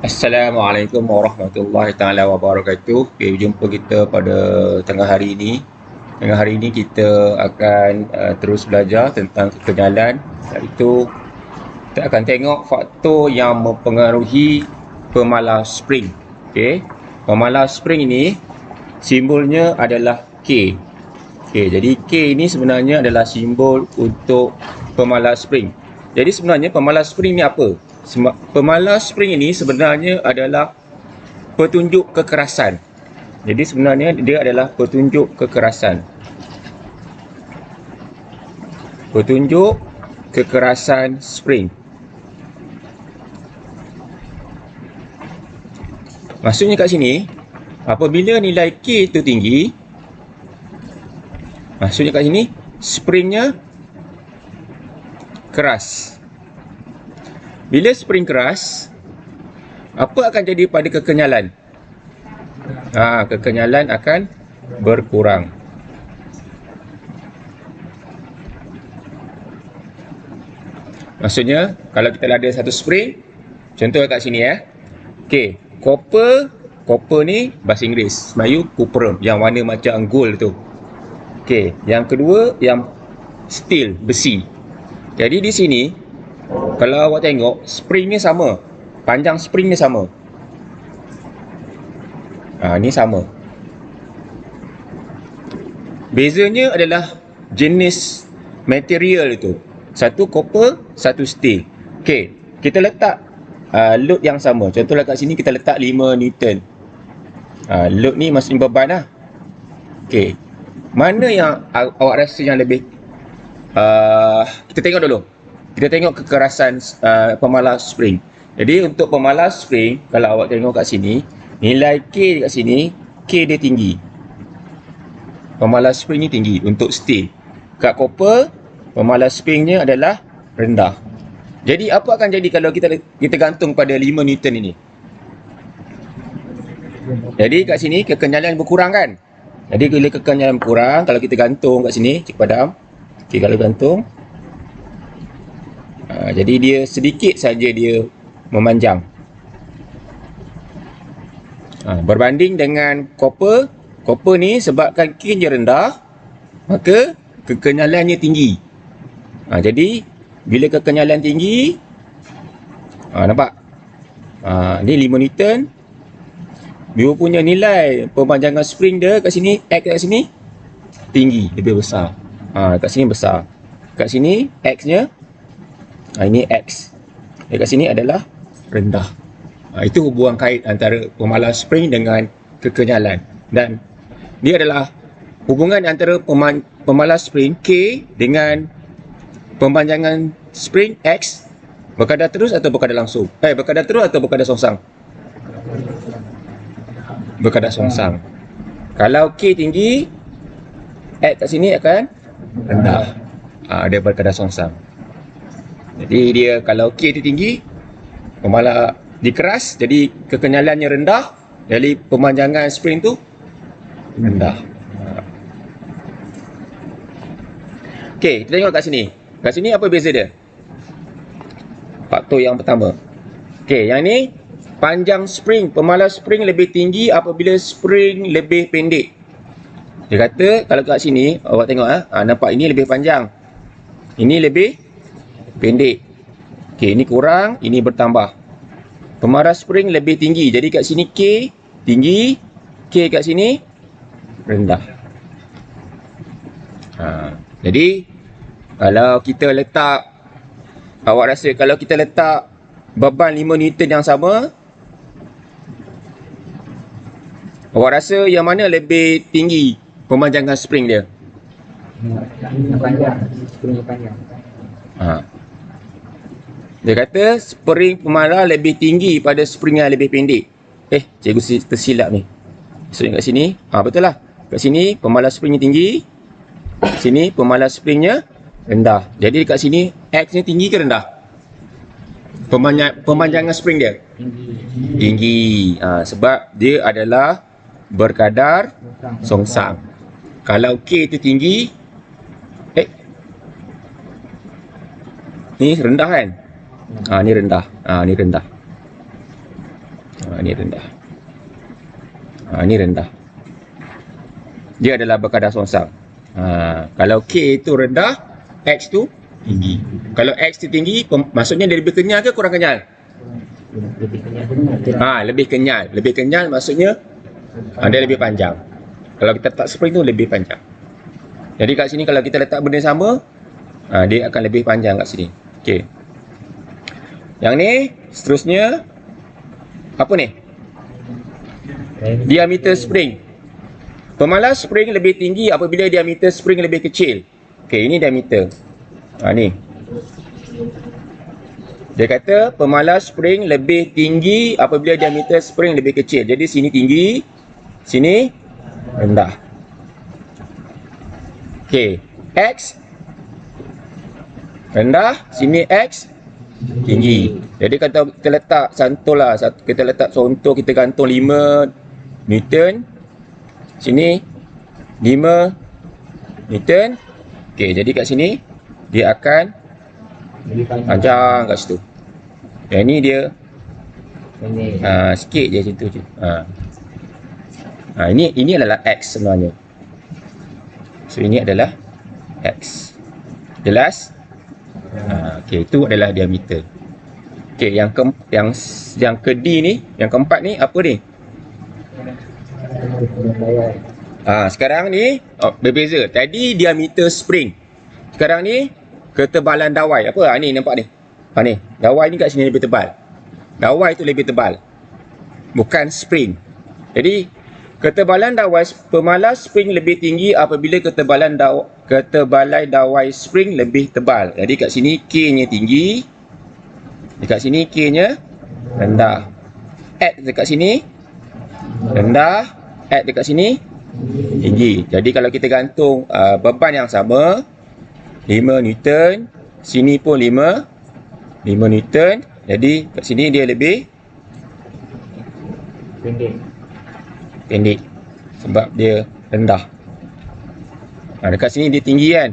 Assalamualaikum warahmatullahi taala wabarakatuh. Okay, jumpa kita pada tengah hari ini. Tengah hari ini kita akan terus belajar tentang kekenyalan, iaitu kita akan tengok faktor yang mempengaruhi pemalas spring. Okey. Pemalas spring ini simbolnya adalah K. Okey, jadi K ini sebenarnya adalah simbol untuk pemalas spring. Jadi sebenarnya pemalas spring ni apa? Pemalas spring ini sebenarnya adalah petunjuk kekerasan. Jadi sebenarnya dia adalah petunjuk kekerasan. Petunjuk kekerasan spring. Maksudnya kat sini, apabila nilai K itu tinggi, maksudnya kat sini, springnya keras. Bila spring keras, apa akan jadi pada kekenyalan? Kekenyalan akan berkurang. Maksudnya, kalau kita ada satu spring, contoh kat sini Okey, copper ni bahasa Inggeris, Melayu cuprum, yang warna macam gold tu. Okey, yang kedua yang steel, besi. Jadi di sini kalau awak tengok, springnya sama. Panjang springnya sama. Ni sama. Bezanya adalah jenis material itu. Satu copper, satu steel. Okey, kita letak load yang sama. Contohlah kat sini kita letak 5 Newton. Load ni maksudnya beban lah. Okey, mana yang awak rasa yang lebih kita tengok dulu. Kita tengok kekerasan pemalas spring. Jadi untuk pemalas spring, kalau awak tengok kat sini, nilai K kat sini, K dia tinggi. Pemalas spring ni tinggi untuk steel. Kat copper, pemalas springnya adalah rendah. Jadi apa akan jadi kalau kita gantung pada 5 Newton ini? Jadi kat sini kekenyalan berkurang kan? Jadi bila kekenyalan berkurang, kalau kita gantung kat sini, cik padam. Okey, kalau gantung, jadi dia sedikit saja dia memanjang. Berbanding dengan copper ni sebabkan K dia rendah, maka kekenyalannya tinggi. Jadi bila kekenyalan tinggi, nampak? Ni 5 Newton. Dia punya nilai pemanjangan spring dia kat sini, X kat sini tinggi, lebih besar. Kat sini besar. Kat sini X-nya, ini X. Dekat sini adalah rendah. Itu hubungan kait antara pemalas spring dengan kekenyalan. Dan dia adalah hubungan antara pemalas spring K dengan pemanjangan spring X berkadar terus atau berkadar langsung? Berkadar terus atau berkadar songsang? Berkadar songsang. Kalau K tinggi, X kat sini akan rendah. Dia berkadar songsang. Jadi dia kalau K tu tinggi, dia keras, jadi kekenyalannya rendah, jadi pemanjangan spring tu rendah. Okey, kita tengok kat sini. Kat sini apa beza dia? Faktor yang pertama. Okey, yang ni panjang spring, pemalas spring lebih tinggi apabila spring lebih pendek. Dia kata kalau kat sini awak tengok nampak ini lebih panjang. Ini lebih pendek. Okey, ini kurang, ini bertambah. Pemalas spring lebih tinggi. Jadi kat sini K tinggi, K kat sini rendah. Jadi kalau kita letak, awak rasa kalau kita letak beban 5 Newton yang sama, awak rasa yang mana lebih tinggi pemanjangan spring dia? Yang panjang, spring yang panjang. Dia kata spring pemalas lebih tinggi pada spring yang lebih pendek. Cikgu tersilap ni. Maksudnya kat sini, betul lah. Kat sini pemalas springnya tinggi, sini pemalas springnya rendah. Jadi dekat sini X nya tinggi ke rendah? Pemanjangan spring dia tinggi. Sebab dia adalah berkadar songsang. Kalau K itu tinggi, Ni rendah kan? Ni rendah. Ni rendah. Ni rendah. Ni rendah. Dia adalah berkadar songsang. Kalau K itu rendah, X tu tinggi. Kalau X tu tinggi, maksudnya dia lebih kenyal ke kurang kenyal? Lebih kenyal. Lebih kenyal. Lebih kenyal maksudnya dia lebih panjang. Kalau kita letak spring tu lebih panjang. Jadi kat sini kalau kita letak benda sama, dia akan lebih panjang kat sini. Okey. Yang ni seterusnya apa ni? Diameter spring. Pemalas spring lebih tinggi apabila diameter spring lebih kecil. Okey, ini diameter. Ni. Dia kata pemalas spring lebih tinggi apabila diameter spring lebih kecil. Jadi sini tinggi, sini rendah. Okey, X rendah, sini X tinggi. Jadi kalau kita letak kita letak contoh, kita gantung 5 Newton, sini 5 Newton. Okey, jadi kat sini dia akan panjang kat situ. Yang ni dia sikit je macam tu je. Ini adalah X sebenarnya. So ini adalah X. Jelas? Okey, itu adalah diameter. Okey, yang ke D ni, yang keempat ni apa ni? Sekarang ni berbeza. Tadi diameter spring. Sekarang ni ketebalan dawai. Apa? Ni nampak ni. Ni, dawai ni kat sini lebih tebal. Dawai tu lebih tebal. Bukan spring. Jadi ketebalan dawai pemalas spring lebih tinggi apabila ketebalan dawai spring lebih tebal. Jadi kat sini K-nya tinggi. Dekat sini K-nya rendah. X dekat sini rendah. X dekat sini tinggi. Jadi kalau kita gantung beban yang sama, 5 Newton, sini pun 5 Newton. Jadi kat sini dia lebih pendek sebab dia rendah. Dekat sini dia tinggi kan,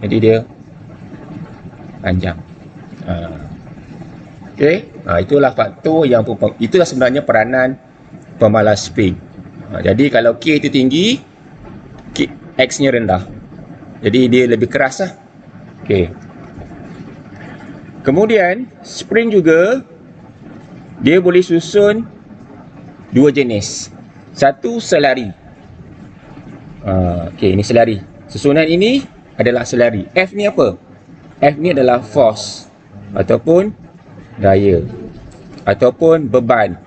jadi dia panjang. Okey, itulah faktor yang itulah sebenarnya peranan pemalas spring. Jadi kalau K itu tinggi, X nya rendah, jadi dia lebih keras lah. Okey. Kemudian spring juga dia boleh susun dua jenis. Satu selari. Okey, ini selari. Susunan ini adalah selari. F ni apa? F ni adalah force ataupun daya ataupun beban.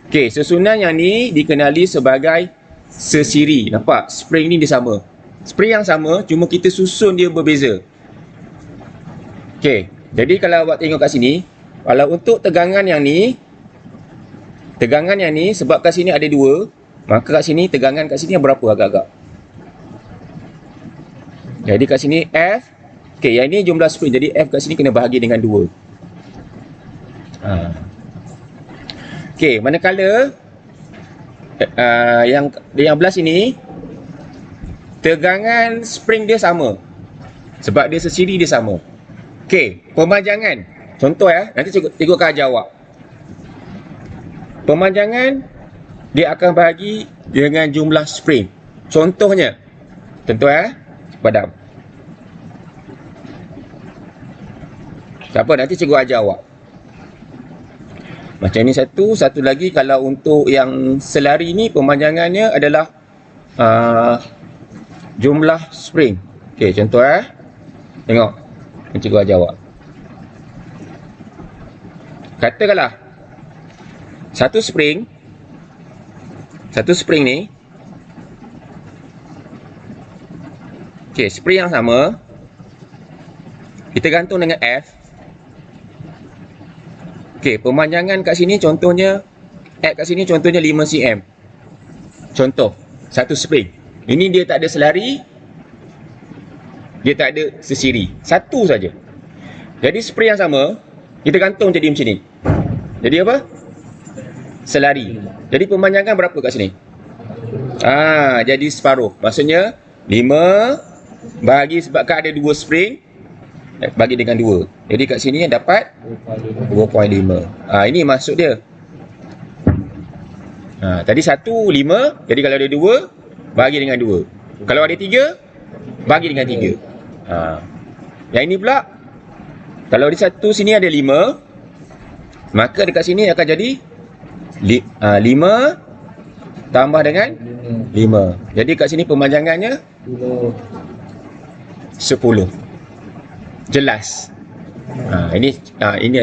Okey, susunan yang ni dikenali sebagai sesiri. Nampak? Spring ni dia sama. Spring yang sama, cuma kita susun dia berbeza. Okey, jadi kalau awak tengok kat sini, kalau untuk tegangan yang ni sebab kat sini ada 2, maka kat sini tegangan kat sini berapa agak-agak? Jadi kat sini F, okey, yang ni jumlah spring, jadi F kat sini kena bahagi dengan 2. Okey, manakala yang belah sini tegangan spring dia sama. Sebab dia sesiri, dia sama. Okey, pemanjangan. Contoh nanti cikgu akan ajar awak. Pemanjangan dia akan bahagi dengan jumlah spring. Contohnya. Padam. Siapa nanti cikgu ajar awak. Macam ni satu lagi kalau untuk yang selari ni pemanjangannya adalah jumlah spring. Okey, contoh tengok. Cikgu ajar awak. Katakanlah satu spring ni, okey, spring yang sama kita gantung dengan F. Okey, pemanjangan kat sini contohnya X kat sini contohnya 5 cm. Contoh satu spring. Ini dia tak ada selari, dia tak ada sesiri, satu saja. Jadi spring yang sama kita gantung jadi macam ni. Jadi apa? Selari. Jadi pemanjangan berapa kat sini? Jadi separuh. Maksudnya 5 bagi sebabkan ada 2 spring, bagi dengan 2. Jadi kat sini dapat 2.5. Ini maksud dia. Tadi 1, 5. Jadi kalau ada 2, bagi dengan 2. Kalau ada 3, bagi dengan 3. Yang ini pula, kalau di satu sini ada 5, maka dekat sini akan jadi 5 tambah dengan 5. Jadi kat sini pemanjangannya 10. Jelas. Ini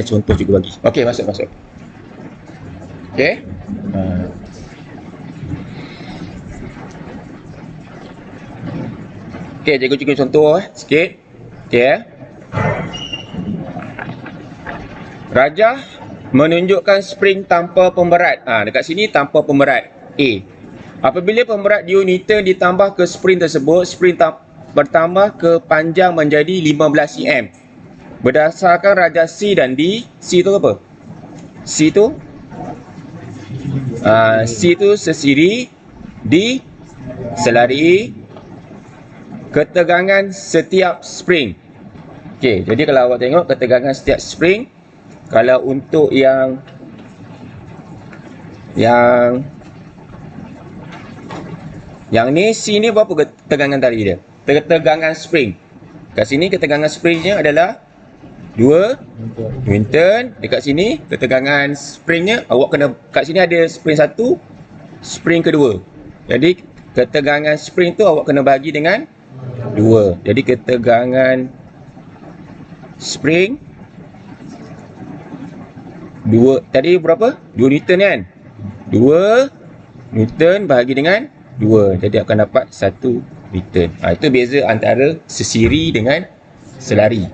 contoh juga bagi. Okey, masuk. Okey. Okey, cikgu contoh sikit. Okey. Rajah menunjukkan spring tanpa pemberat. Dekat sini tanpa pemberat. A. Apabila pemberat Newton ditambah ke spring tersebut, spring bertambah ke panjang menjadi 15 cm. Berdasarkan rajah C dan D, C tu apa? C tu sesiri, D selari ketegangan setiap spring. Okey, jadi kalau awak tengok ketegangan setiap spring, kalau untuk yang ni C ni berapa ketegangan tadi dia? Ketegangan spring. Kat sini ketegangan springnya adalah 2 Newton. Dekat sini ketegangan springnya, awak kena, kat sini ada spring 1, spring kedua. Jadi ketegangan spring tu awak kena bagi dengan 2. Jadi ketegangan spring 2, tadi berapa? 2 Newton kan? 2 Newton bahagi dengan 2. Jadi akan dapat 1 Newton. Itu beza antara sesiri dengan selari.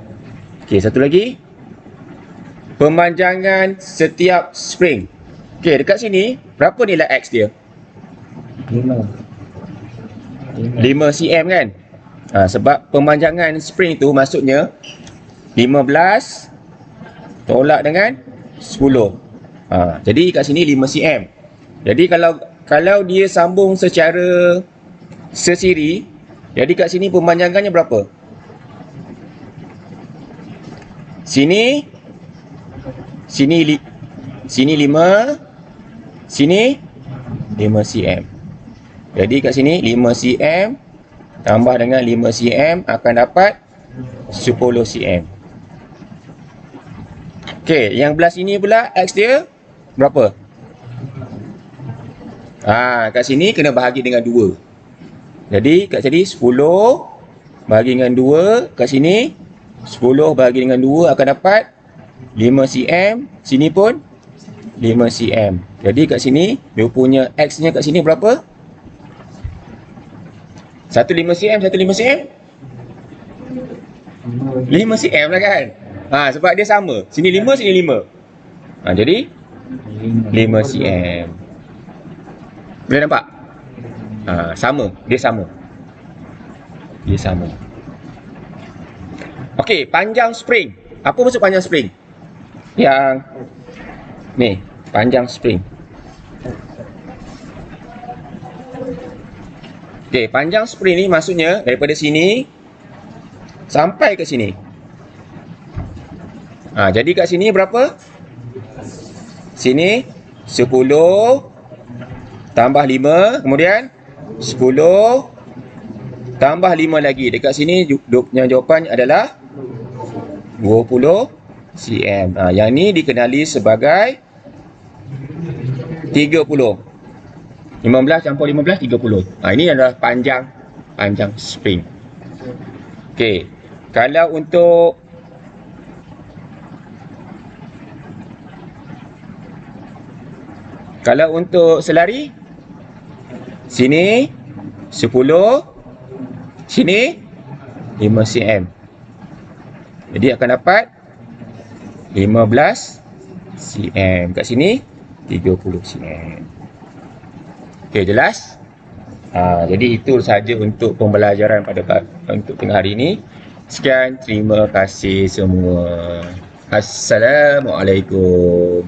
Okey, satu lagi. Pemanjangan setiap spring. Okey, dekat sini berapa nilai X dia? 5 cm kan? Sebab pemanjangan spring tu maksudnya 15 tolak dengan 10. Jadi kat sini 5 cm. Jadi kalau dia sambung secara sesiri, jadi kat sini pemanjangannya berapa? Sini 5, sini 5 cm. Jadi kat sini 5 cm tambah dengan 5 cm akan dapat 10 cm. Okey, yang belah sini pula X dia berapa? Kat sini kena bahagi dengan 2. Jadi kat sini 10 bahagi dengan 2, kat sini 10 bahagi dengan 2 akan dapat 5 cm, sini pun 5 cm. Jadi kat sini dia punya X nya kat sini berapa? 1 5 cm, 1 5 cm? 5 cm lah kan? Sebab dia sama. Sini 5, sini 5. Jadi 5 cm. Boleh nampak? Sama. Dia sama. Okey, panjang spring. Apa maksud panjang spring? Yang ni, panjang spring. Okey, panjang spring ni maksudnya daripada sini sampai ke sini. Jadi kat sini berapa? Sini 10 tambah 5, kemudian 10 tambah 5 lagi. Dekat sini jawapan adalah 20 cm. Yang ni dikenali sebagai 30. 15 campur 15, 30. Ini adalah panjang spring. Okey. Kalau untuk selari, sini 10, sini 5 cm. Jadi akan dapat 15 cm. Kat sini 30 cm. Okey, jelas? Jadi itu sahaja untuk pembelajaran untuk tengah hari ini. Sekian, terima kasih semua. Assalamualaikum.